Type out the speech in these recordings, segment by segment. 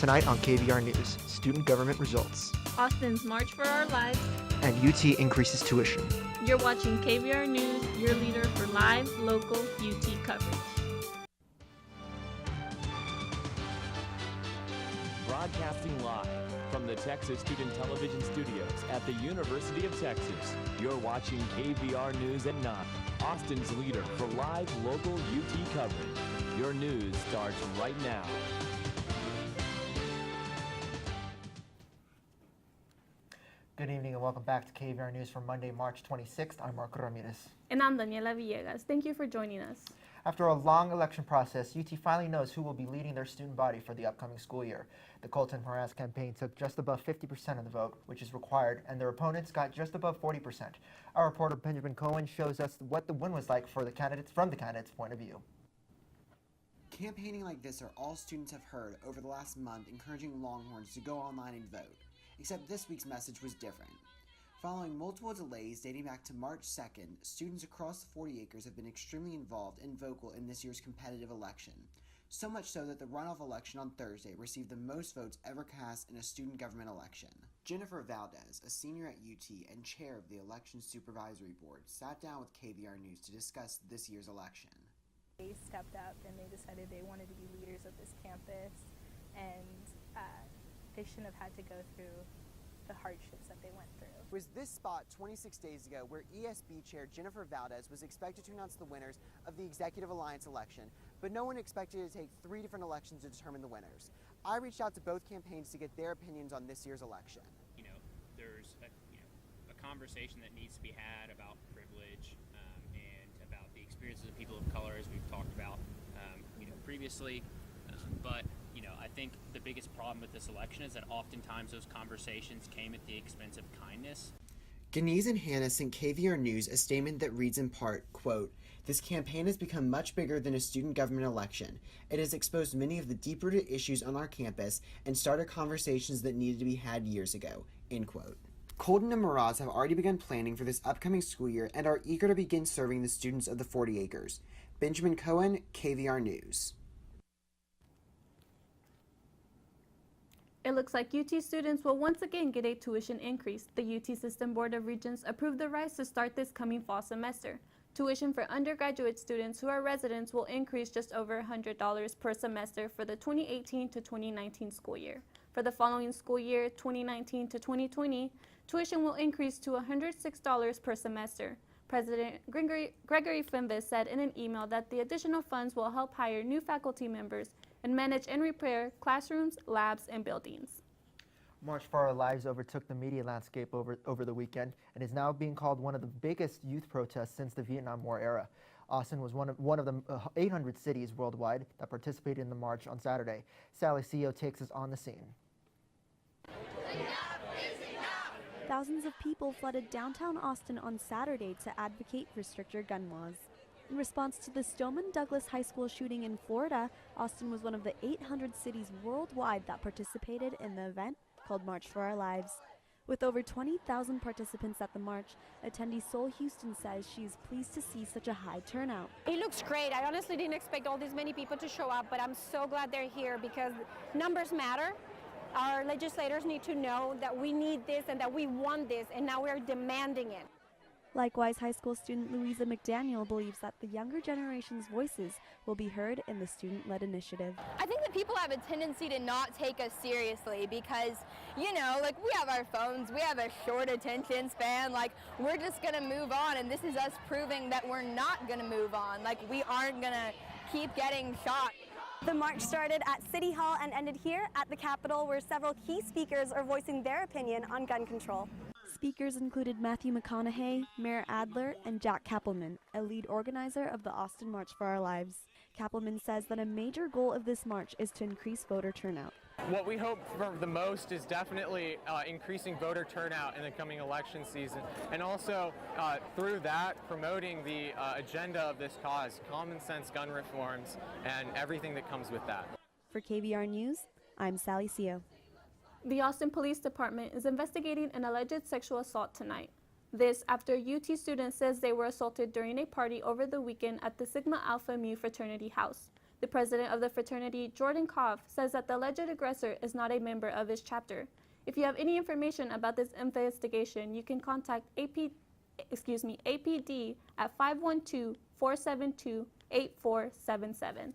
Tonight on KVR News, student government results. Austin's March for Our Lives. And UT increases tuition. You're watching KVR News, your leader for live, local UT coverage. Broadcasting live from the Texas Student Television Studios at the University of Texas. You're watching KVR News at 9, Austin's leader for live, local UT coverage. Your news starts right now. Good evening and welcome back to KVR News for Monday, March 26th. I'm Ramirez. And I'm Daniela Villegas. Thank you for joining us. After a long election process, UT finally knows who will be leading their student body for the upcoming school year. The Colton Moraz campaign took just above 50% of the vote, which is required, and their opponents got just above 40%. Our reporter Benjamin Cohen shows us what the win was like for the candidates from the candidates' point of view. Campaigning like this are all students have heard over the last month, encouraging Longhorns to go online and vote. Except this week's message was different. Following multiple delays dating back to March 2nd, students across the 40 acres have been extremely involved and vocal in this year's competitive election. So much so that the runoff election on Thursday received the most votes ever cast in a student government election. Jennifer Valdez, a senior at UT and chair of the Election Supervisory Board, sat down with KVR News to discuss this year's election. They stepped up and they decided they wanted to be leaders of this campus, and they shouldn't have had to go through the hardships that they went through. It was this spot 26 days ago where ESB Chair Jennifer Valdez was expected to announce the winners of the Executive Alliance election, but no one expected it to take 3 different elections to determine the winners. I reached out to both campaigns to get their opinions on this year's election. There's a conversation that needs to be had about privilege and about the experiences of people of color, as we've talked about previously, but I think the biggest problem with this election is that oftentimes those conversations came at the expense of kindness. Ganese and Hannah sent KVR News a statement that reads in part, quote, "This campaign has become much bigger than a student government election. It has exposed many of the deep-rooted issues on our campus and started conversations that needed to be had years ago," end quote. Colton and Miraz have already begun planning for this upcoming school year and are eager to begin serving the students of the 40 acres. Benjamin Cohen, KVR News. It looks like UT students will once again get a tuition increase. The UT System Board of Regents approved the rise to start this coming fall semester. Tuition for undergraduate students who are residents will increase just over $100 per semester for the 2018 to 2019 school year. For the following school year, 2019 to 2020, tuition will increase to $106 per semester. President Gregory Finvis said in an email that the additional funds will help hire new faculty members and manage and repair classrooms, labs, and buildings. March for Our Lives overtook the media landscape over the weekend and is now being called one of the biggest youth protests since the Vietnam War era. Austin was one of the 800 cities worldwide that participated in the march on Saturday. Sally CEO takes us on the scene. Thousands of people flooded downtown Austin on Saturday to advocate for stricter gun laws. In response to the Stoneman Douglas High School shooting in Florida, Austin was one of the 800 cities worldwide that participated in the event called March for Our Lives. With over 20,000 participants at the march, attendee Sol Houston says she's pleased to see such a high turnout. It looks great. I honestly didn't expect all these many people to show up, but I'm so glad they're here because numbers matter. Our legislators need to know that we need this and that we want this, and now we're demanding it. Likewise, high school student Louisa McDaniel believes that the younger generation's voices will be heard in the student-led initiative. I think that people have a tendency to not take us seriously because, we have our phones, we have a short attention span, we're just gonna move on, and this is us proving that we're not gonna move on, we aren't gonna keep getting shot. The march started at City Hall and ended here at the Capitol, where several key speakers are voicing their opinion on gun control. Speakers included Matthew McConaughey, Mayor Adler, and Jack Kappelman, a lead organizer of the Austin March for Our Lives. Kappelman says that a major goal of this march is to increase voter turnout. What we hope for the most is definitely increasing voter turnout in the coming election season, and also through that promoting the agenda of this cause, common sense gun reforms, and everything that comes with that. For KVR News, I'm Sally CEO. The Austin Police Department is investigating an alleged sexual assault tonight. This after a UT student says they were assaulted during a party over the weekend at the Sigma Alpha Mu fraternity house. The president of the fraternity, Jordan Koff, says that the alleged aggressor is not a member of his chapter. If you have any information about this investigation, you can contact APD at 512-472-8477.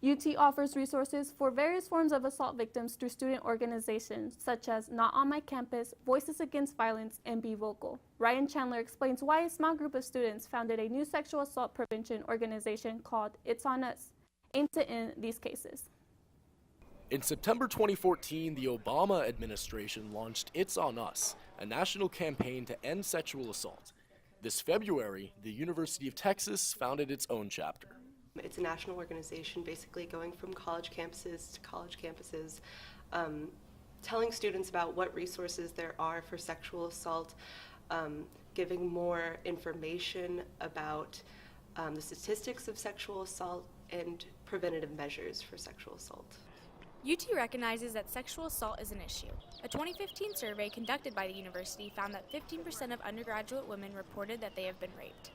UT offers resources for various forms of assault victims through student organizations such as Not on My Campus, Voices Against Violence, and Be Vocal. Ryan Chandler explains why a small group of students founded a new sexual assault prevention organization called It's On Us, aimed to end these cases. In September 2014, the Obama administration launched It's On Us, a national campaign to end sexual assault. This February, the University of Texas founded its own chapter. It's a national organization basically going from college campuses to college campuses, telling students about what resources there are for sexual assault, giving more information about the statistics of sexual assault and preventative measures for sexual assault. UT recognizes that sexual assault is an issue. A 2015 survey conducted by the university found that 15% of undergraduate women reported that they have been raped.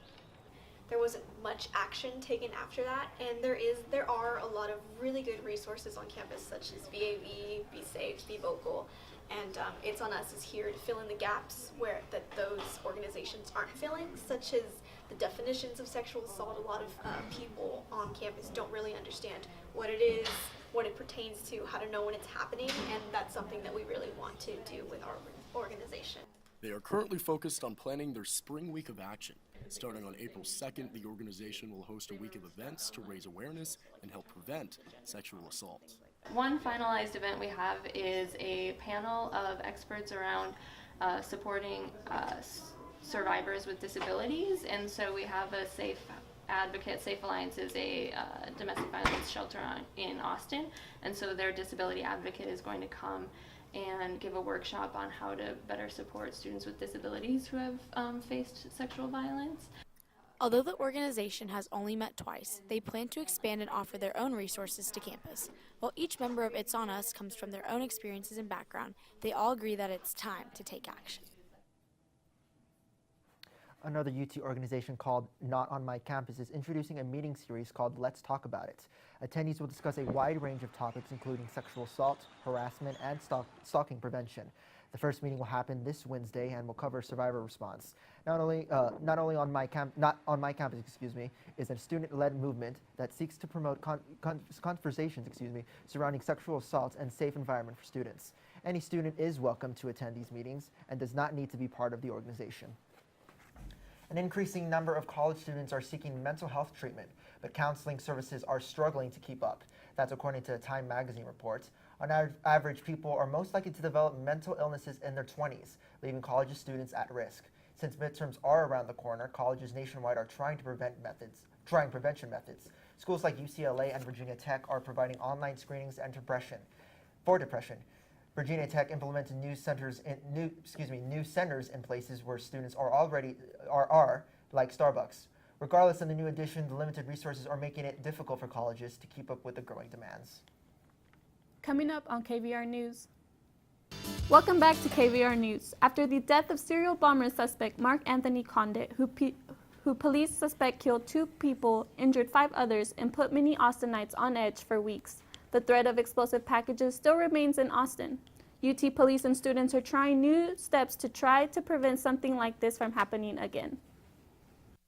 There wasn't much action taken after that, and there are a lot of really good resources on campus, such as VAV, Be Safe, Be Vocal, and It's On Us is here to fill in the gaps that those organizations aren't filling, such as the definitions of sexual assault. A lot of people on campus don't really understand what it is, what it pertains to, how to know when it's happening, and that's something that we really want to do with our organization. They are currently focused on planning their spring week of action. Starting on April 2nd, the organization will host a week of events to raise awareness and help prevent sexual assault. One finalized event we have is a panel of experts around supporting survivors with disabilities, and so we have a Safe Advocate. Safe Alliance is a domestic violence shelter in Austin, and so their disability advocate is going to come and give a workshop on how to better support students with disabilities who have faced sexual violence. Although the organization has only met twice, they plan to expand and offer their own resources to campus. While each member of It's On Us comes from their own experiences and background, they all agree that it's time to take action. Another UT organization called Not on My Campus is introducing a meeting series called Let's Talk About It. Attendees will discuss a wide range of topics including sexual assault, harassment, and stalking prevention. The first meeting will happen this Wednesday and will cover survivor response. Not on my campus, is a student-led movement that seeks to promote conversations, surrounding sexual assault and safe environment for students. Any student is welcome to attend these meetings and does not need to be part of the organization. An increasing number of college students are seeking mental health treatment, but counseling services are struggling to keep up. That's according to a Time magazine report. On average, people are most likely to develop mental illnesses in their 20s, leaving college students at risk. Since midterms are around the corner, colleges nationwide are trying prevention methods. Schools like UCLA and Virginia Tech are providing online screenings and for depression. Virginia Tech implemented new centers in places where students are like Starbucks. Regardless of the new addition, the limited resources are making it difficult for colleges to keep up with the growing demands. Coming up on KVR News. Welcome back to KVR News. After the death of serial bomber suspect Mark Anthony Condit, who police suspect killed 2 people, injured 5 others, and put many Austinites on edge for weeks, the threat of explosive packages still remains in Austin. UT police and students are trying new steps to try to prevent something like this from happening again.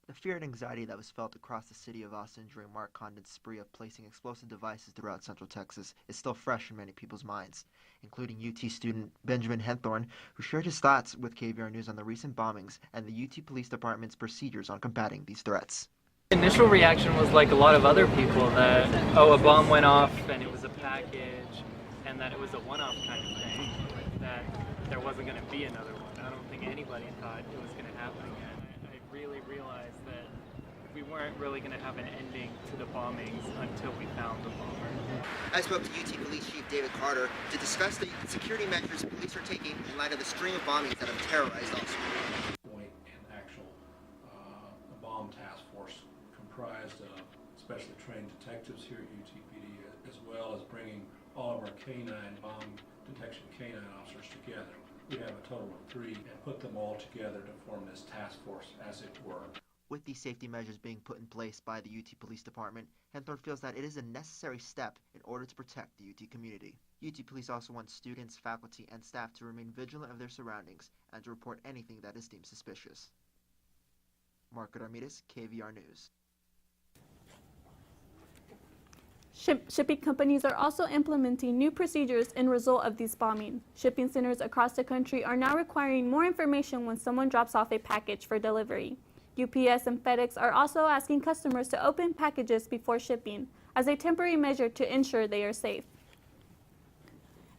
The fear and anxiety that was felt across the city of Austin during Mark Condit's spree of placing explosive devices throughout Central Texas is still fresh in many people's minds, including UT student Benjamin Henthorne, who shared his thoughts with KVR News on the recent bombings and the UT Police Department's procedures on combating these threats. The initial reaction was like a lot of other people, that, a bomb went off and it was a package, and that it was a one-off kind of thing, that there wasn't going to be another one. I don't think anybody thought it was going to happen again. I really realized that we weren't really going to have an ending to the bombings until we found the bomber. I spoke to UT Police Chief David Carter to discuss the security measures police are taking in light of the string of bombings that have terrorized Austin. An actual bomb task force comprised of specially trained detectives here at UTPD, as well as bringing all of our bomb detection canine officers together. We have a total of 3 and put them all together to form this task force, as it were. With these safety measures being put in place by the UT Police Department, Henthorne feels that it is a necessary step in order to protect the UT community. UT Police also wants students, faculty, and staff to remain vigilant of their surroundings and to report anything that is deemed suspicious. Marco Ramirez, KVR News. Shipping companies are also implementing new procedures in result of these bombing. Shipping centers across the country are now requiring more information when someone drops off a package for delivery. UPS and FedEx are also asking customers to open packages before shipping as a temporary measure to ensure they are safe.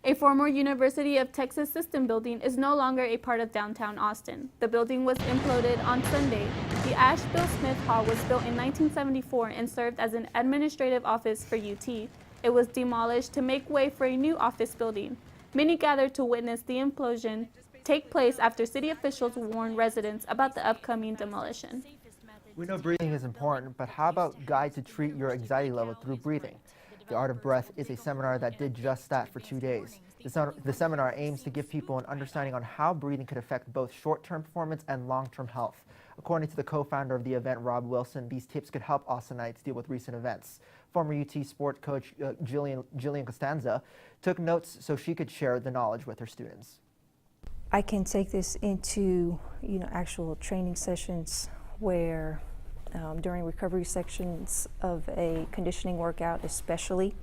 A former University of Texas system building is no longer a part of downtown Austin. The building was imploded on Sunday. The Asheville Smith Hall was built in 1974 and served as an administrative office for UT. It was demolished to make way for a new office building. Many gathered to witness the implosion take place after city officials warned residents about the upcoming demolition. We know breathing is important, but how about guide to treat your anxiety level through breathing? The Art of Breath is a seminar that did just that for 2 days. The seminar aims to give people an understanding on how breathing could affect both short-term performance and long-term health. According to the co-founder of the event, Rob Wilson, these tips could help Austinites deal with recent events. Former UT sport coach Jillian Costanza took notes so she could share the knowledge with her students. I can take this into actual training sessions where during recovery sections of a conditioning workout, especially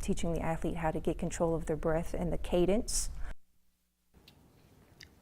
teaching the athlete how to get control of their breath and the cadence.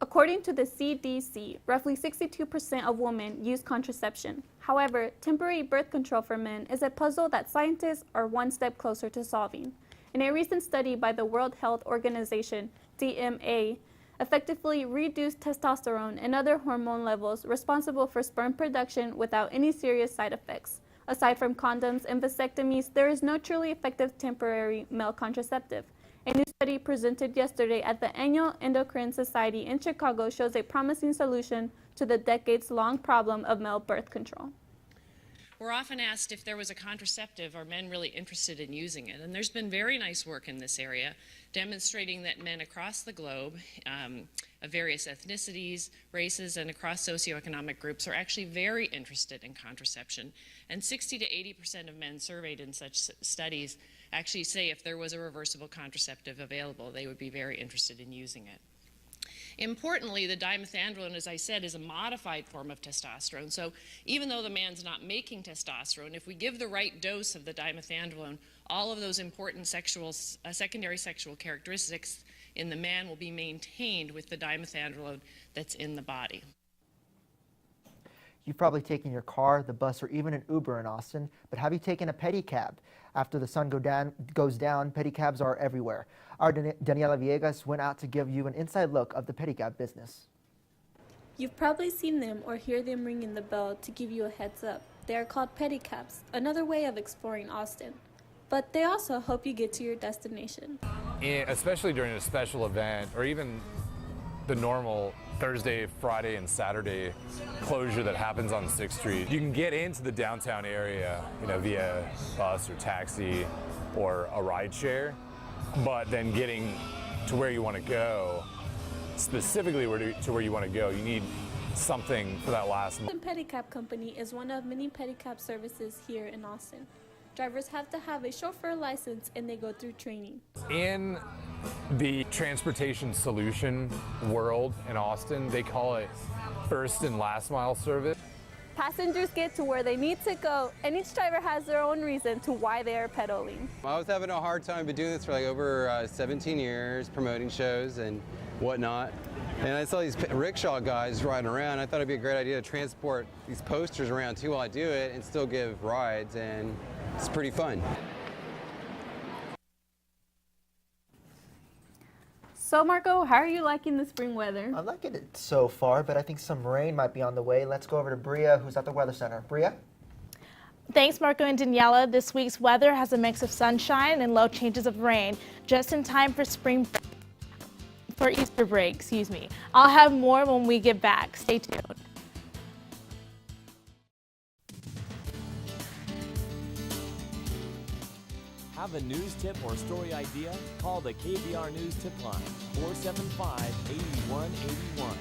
According to the CDC, roughly 62% of women use contraception. However, temporary birth control for men is a puzzle that scientists are one step closer to solving. In a recent study by the World Health Organization, DMA, effectively reduced testosterone and other hormone levels responsible for sperm production without any serious side effects. Aside from condoms and vasectomies, there is no truly effective temporary male contraceptive. A new study presented yesterday at the annual Endocrine Society in Chicago shows a promising solution to the decades-long problem of male birth control. We're often asked if there was a contraceptive, are men really interested in using it? And there's been very nice work in this area demonstrating that men across the globe of various ethnicities, races, and across socioeconomic groups are actually very interested in contraception. And 60 to 80% of men surveyed in such studies actually say if there was a reversible contraceptive available, they would be very interested in using it. Importantly, the dimethandrone, as I said, is a modified form of testosterone. So even though the man's not making testosterone, if we give the right dose of the dimethandrone, all of those important secondary sexual characteristics in the man will be maintained with the dimethandrone that's in the body. You've probably taken your car, the bus, or even an Uber in Austin, but have you taken a pedicab? After the sun goes down, pedicabs are everywhere. Our Daniela Villegas went out to give you an inside look of the pedicab business. You've probably seen them or hear them ringing the bell to give you a heads up. They are called pedicabs, another way of exploring Austin. But they also help you get to your destination. Especially during a special event or even the normal Thursday, Friday, and Saturday closure that happens on 6th Street. You can get into the downtown area, via bus or taxi or a ride share, but then getting to where you want to go, specifically to where you want to go, you need something for that last The Pedicab Company is one of many pedicab services here in Austin. Drivers have to have a chauffeur license and they go through training. In the transportation solution world in Austin, they call it first and last mile service. Passengers get to where they need to go, and each driver has their own reason to why they are pedaling. I was having a hard time doing this for over 17 years, promoting shows and whatnot. And I saw these rickshaw guys riding around. I thought it'd be a great idea to transport these posters around too while I do it and still give rides, and it's pretty fun. So Marco, how are you liking the spring weather? I'm liking it so far, but I think some rain might be on the way. Let's go over to Bria, who's at the Weather Center. Bria? Thanks, Marco and Daniela. This week's weather has a mix of sunshine and low changes of rain, just in time for Easter break, excuse me. I'll have more when we get back. Stay tuned. Have a news tip or story idea? Call the KVR News tip line, 475-8181.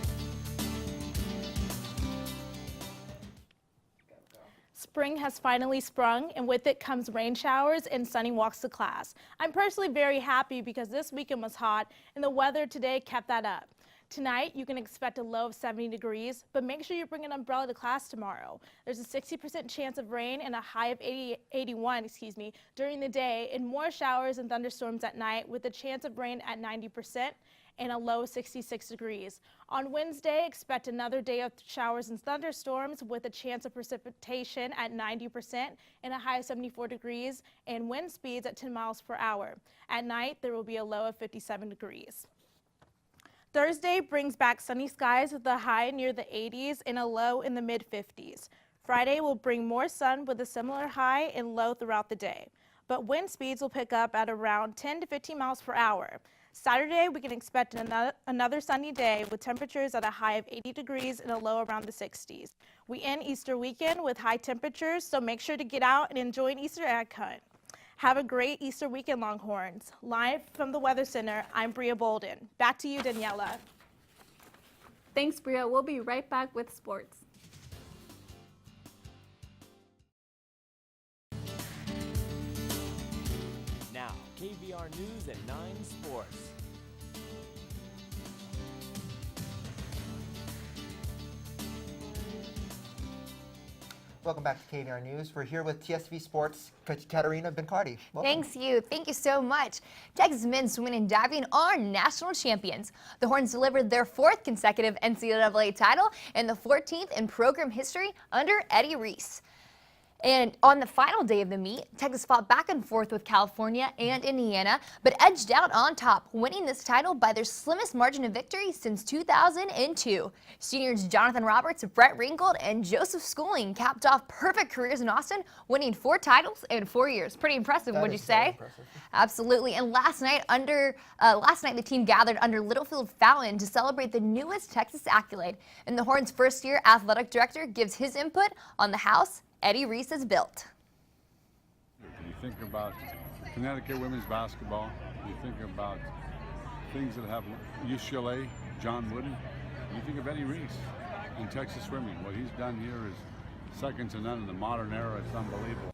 spring has finally sprung, and with it comes rain showers and sunny walks to class. I'm personally very happy because this weekend was hot, and the weather today kept that up. Tonight, you can expect a low of 70 degrees, but make sure you bring an umbrella to class tomorrow. There's a 60% chance of rain and a high of 81 during the day, and more showers and thunderstorms at night with a chance of rain at 90% and a low of 66 degrees. On Wednesday, expect another day of showers and thunderstorms with a chance of precipitation at 90% and a high of 74 degrees and wind speeds at 10 miles per hour. At night, there will be a low of 57 degrees. Thursday brings back sunny skies with a high near the 80s and a low in the mid-50s. Friday will bring more sun with a similar high and low throughout the day, but wind speeds will pick up at around 10 to 15 miles per hour. Saturday, we can expect another sunny day with temperatures at a high of 80 degrees and a low around the 60s. We end Easter weekend with high temperatures, so make sure to get out and enjoy an Easter egg hunt. Have a great Easter weekend, Longhorns. Live from the Weather Center, I'm Bria Bolden. Back to you, Daniela. Thanks, Bria. We'll be right back with sports. Now, KVR News at 9 Sports. Welcome back to KVR News. We're here with TSV Sports coach Katarina Bencardi. Welcome. Thank you so much. Texas men's swimming and diving are national champions. The Horns delivered their 4th consecutive NCAA title and the 14th in program history under Eddie Reese. And on the final day of the meet, Texas fought back and forth with California and Indiana, but edged out on top, winning this title by their slimmest margin of victory since 2002. Seniors Jonathan Roberts, Brett Ringgold, and Joseph Schooling capped off perfect careers in Austin, winning 4 titles in 4 years. Pretty impressive, would you say? Impressive. Absolutely. And last night the team gathered under Littlefield Fountain to celebrate the newest Texas accolade. And the Horns' first-year athletic director gives his input on the house Eddie Reese has built. You think about Connecticut women's basketball, you think about things that have UCLA, John Wooden, you think of Eddie Reese in Texas swimming. What he's done here is second to none in the modern era. It's unbelievable.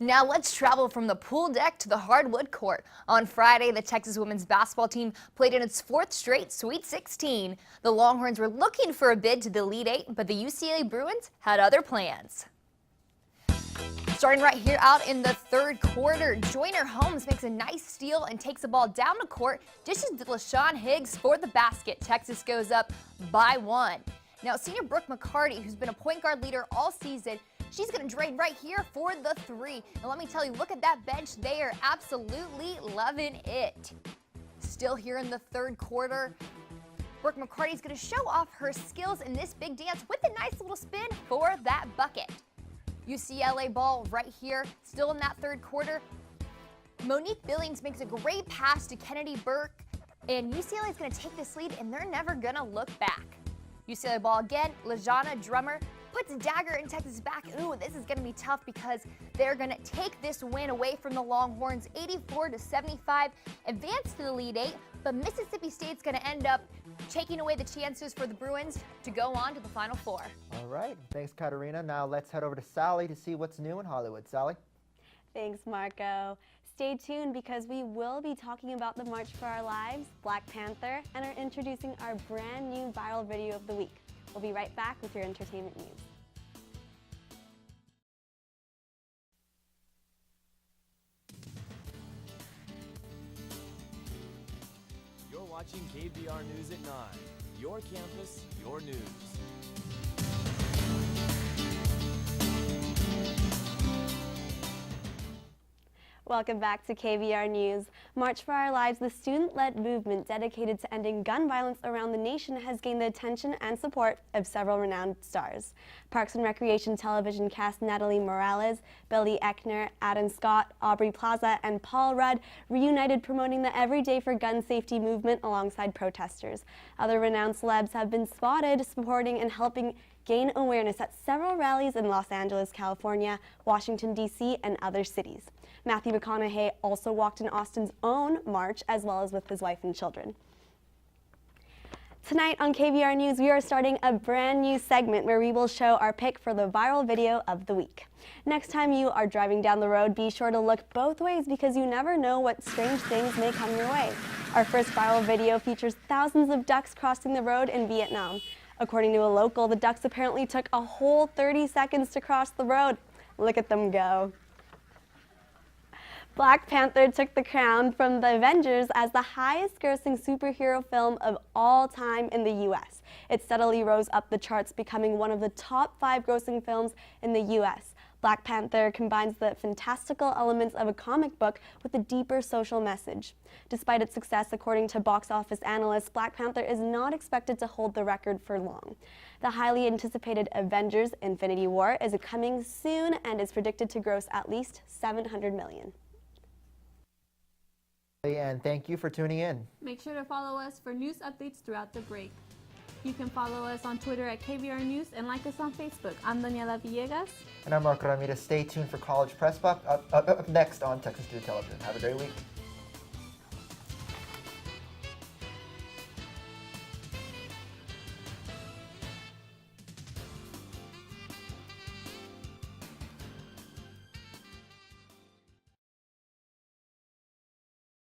Now let's travel from the pool deck to the hardwood court. On Friday, the Texas women's basketball team played in its 4th straight Sweet 16. The Longhorns were looking for a bid to the Elite 8, but the UCLA Bruins had other plans. Starting right here out in the 3rd quarter, Joyner Holmes makes a nice steal and takes the ball down the court, dishes to LaShawn Higgs for the basket. Texas goes up by 1. Now, senior Brooke McCarty, who's been a point guard leader all season, she's going to drain right here for the 3. And let me tell you, look at that bench. They are absolutely loving it. Still here in the 3rd quarter, Brooke McCarty is going to show off her skills in this big dance with a nice little spin for that bucket. UCLA ball right here, still in that 3rd quarter. Monique Billings makes a great pass to Kennedy Burke, and UCLA is going to take this lead, and they're never going to look back. UCLA ball again, Lejana Drummer puts a dagger in Texas back. Ooh, this is going to be tough because they're going to take this win away from the Longhorns, 84-75, advance to the Elite 8, but Mississippi State's going to end up taking away the chances for the Bruins to go on to the Final 4. All right. Thanks, Katarina. Now let's head over to Sally to see what's new in Hollywood. Sally? Thanks, Marco. Stay tuned because we will be talking about the March for Our Lives, Black Panther, and are introducing our brand new viral video of the week. We'll be right back with your entertainment news. You're watching KVR News at 9. Your campus, your news. Welcome back to KVR News. March for Our Lives, the student-led movement dedicated to ending gun violence around the nation, has gained the attention and support of several renowned stars. Parks and Recreation television cast Natalie Morales, Billy Eichner, Adam Scott, Aubrey Plaza, and Paul Rudd reunited promoting the Everyday for Gun Safety movement alongside protesters. Other renowned celebs have been spotted supporting and helping gain awareness at several rallies in Los Angeles, California, Washington, D.C., and other cities. Matthew McConaughey also walked in Austin's own march, as well as with his wife and children. Tonight on KVR News, we are starting a brand new segment where we will show our pick for the viral video of the week. Next time you are driving down the road, be sure to look both ways because you never know what strange things may come your way. Our first viral video features thousands of ducks crossing the road in Vietnam. According to a local, the ducks apparently took a whole 30 seconds to cross the road. Look at them go. Black Panther took the crown from the Avengers as the highest-grossing superhero film of all time in the U.S. It steadily rose up the charts, becoming one of the top 5 grossing films in the U.S. Black Panther combines the fantastical elements of a comic book with a deeper social message. Despite its success, according to box office analysts, Black Panther is not expected to hold the record for long. The highly anticipated Avengers: Infinity War is coming soon and is predicted to gross at least $700 million. And thank you for tuning in. Make sure to follow us for news updates throughout the break. You can follow us on Twitter at KVR News and like us on Facebook. I'm Daniela Villegas. And I'm Marco Ramirez. Stay tuned for College Press Box up next on Texas Student Television. Have a great week.